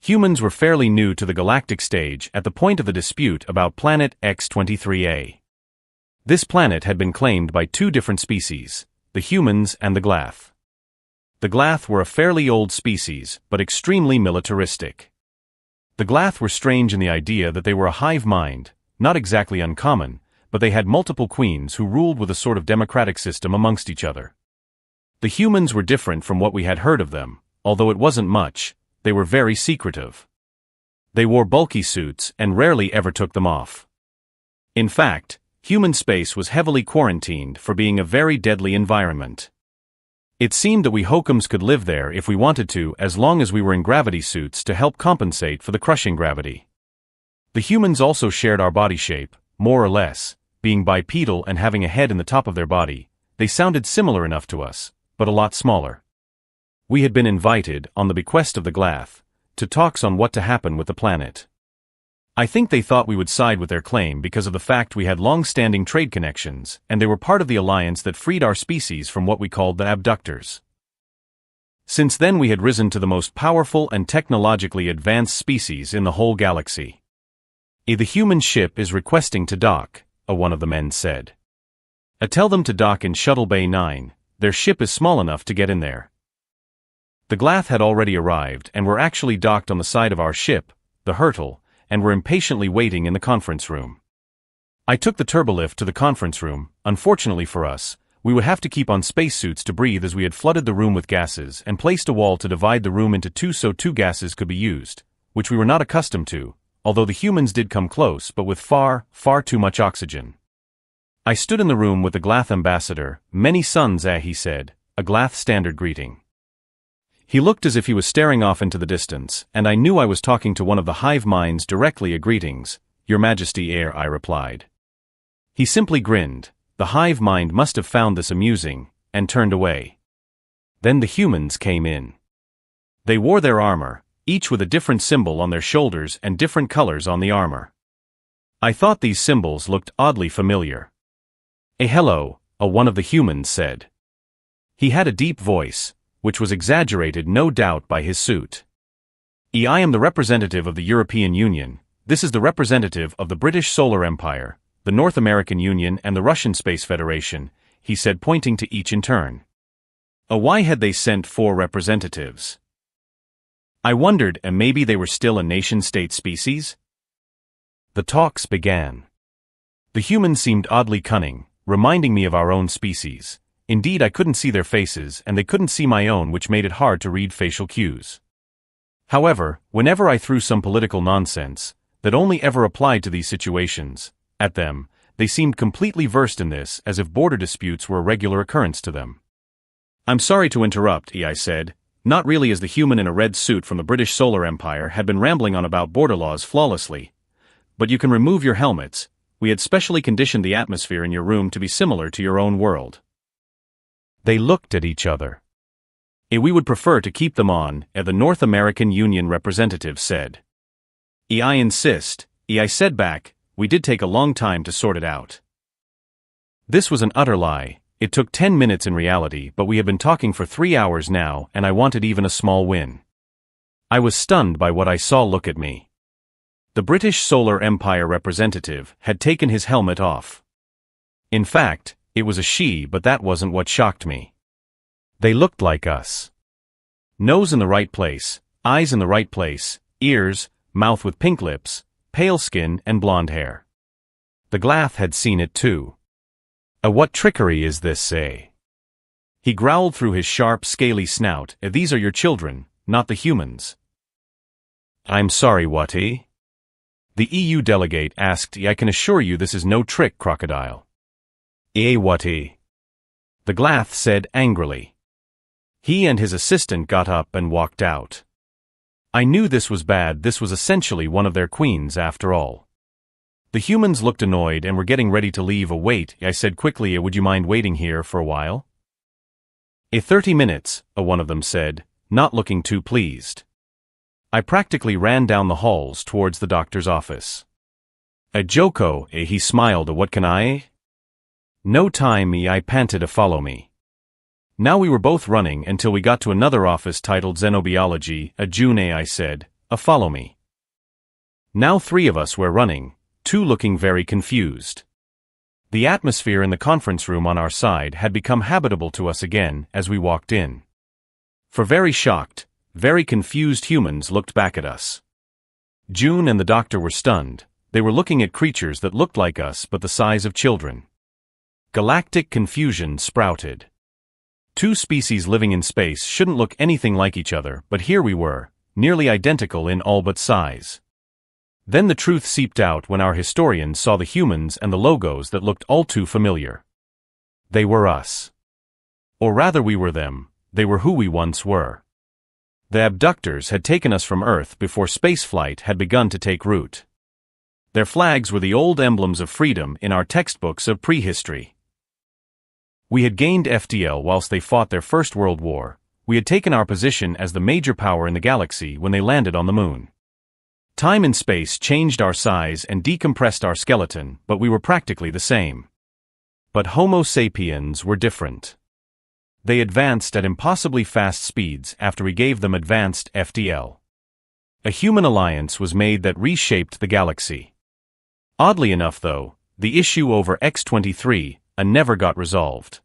Humans were fairly new to the galactic stage at the point of the dispute about planet X-23A. This planet had been claimed by two different species, the humans and the Glath. The Glath were a fairly old species, but extremely militaristic. The Glath were strange in the idea that they were a hive mind, not exactly uncommon, but they had multiple queens who ruled with a sort of democratic system amongst each other. The humans were different from what we had heard of them, although it wasn't much. They were very secretive. They wore bulky suits and rarely ever took them off. In fact, human space was heavily quarantined for being a very deadly environment. It seemed that we Hookums could live there if we wanted to, as long as we were in gravity suits to help compensate for the crushing gravity. The humans also shared our body shape, more or less, being bipedal and having a head in the top of their body. They sounded similar enough to us, but a lot smaller. We had been invited, on the bequest of the Glath, to talks on what to happen with the planet. I think they thought we would side with their claim because of the fact we had long-standing trade connections, and they were part of the alliance that freed our species from what we called the abductors. Since then we had risen to the most powerful and technologically advanced species in the whole galaxy. The human ship is requesting to dock, one of the men said. Tell them to dock in Shuttle Bay 9, their ship is small enough to get in there. The Glath had already arrived and were actually docked on the side of our ship, the Hurtle, and were impatiently waiting in the conference room. I took the turbolift to the conference room. Unfortunately for us, we would have to keep on spacesuits to breathe as we had flooded the room with gases and placed a wall to divide the room into two so two gases could be used, which we were not accustomed to, although the humans did come close but with far too much oxygen. I stood in the room with the Glath ambassador. Many suns, he said, a Glath standard greeting. He looked as if he was staring off into the distance, and I knew I was talking to one of the hive minds directly. A greetings, Your Majesty, I replied. He simply grinned. The hive mind must have found this amusing, and turned away. Then the humans came in. They wore their armor, each with a different symbol on their shoulders and different colors on the armor. I thought these symbols looked oddly familiar. Hello, one of the humans said. He had a deep voice, which was exaggerated no doubt by his suit. I am the representative of the European Union. This is the representative of the British Solar Empire, the North American Union and the Russian Space Federation, he said, pointing to each in turn. Why had they sent 4 representatives? I wondered, maybe they were still a nation-state species? The talks began. The humans seemed oddly cunning, reminding me of our own species. Indeed, I couldn't see their faces, and they couldn't see my own, which made it hard to read facial cues. However, whenever I threw some political nonsense, that only ever applied to these situations, at them, they seemed completely versed in this, as if border disputes were a regular occurrence to them. I'm sorry to interrupt, I said, not really, as the human in a red suit from the British Solar Empire had been rambling on about border laws flawlessly. But you can remove your helmets. We had specially conditioned the atmosphere in your room to be similar to your own world. They looked at each other. We would prefer to keep them on, the North American Union representative said. I insist, I said back, we did take a long time to sort it out. This was an utter lie. It took 10 minutes in reality, but we have been talking for 3 hours now, and I wanted even a small win. I was stunned by what I saw. Look at me. The British Solar Empire representative had taken his helmet off. In fact, it was a she, but that wasn't what shocked me. They looked like us. Nose in the right place, eyes in the right place, ears, mouth with pink lips, pale skin and blonde hair. The Glath had seen it too. What trickery is this, He growled through his sharp, scaly snout. These are your children, not the humans. I'm sorry, what, The EU delegate asked. I can assure you this is no trick, crocodile. What, The Glath said angrily. He and his assistant got up and walked out. I knew this was bad. This was essentially one of their queens after all. The humans looked annoyed and were getting ready to leave. Wait, I said quickly, would you mind waiting here for a while? 30 minutes, one of them said, not looking too pleased. I practically ran down the halls towards the doctor's office. Joko, he smiled. What can I? No time, I panted. Follow me. Now we were both running until we got to another office titled Xenobiology. June, I said, follow me. Now 3 of us were running, 2 looking very confused. The atmosphere in the conference room on our side had become habitable to us again as we walked in. For very shocked, very confused humans looked back at us. June and the doctor were stunned. They were looking at creatures that looked like us but the size of children. Galactic confusion sprouted. 2 species living in space shouldn't look anything like each other, but here we were, nearly identical in all but size. Then the truth seeped out when our historians saw the humans and the logos that looked all too familiar. They were us. Or rather we were them, they were who we once were. The abductors had taken us from Earth before spaceflight had begun to take root. Their flags were the old emblems of freedom in our textbooks of prehistory. We had gained FDL whilst they fought their First World War. We had taken our position as the major power in the galaxy when they landed on the moon. Time and space changed our size and decompressed our skeleton, but we were practically the same. But Homo sapiens were different. They advanced at impossibly fast speeds after we gave them advanced FDL. A human alliance was made that reshaped the galaxy. Oddly enough though, the issue over X-23 never got resolved.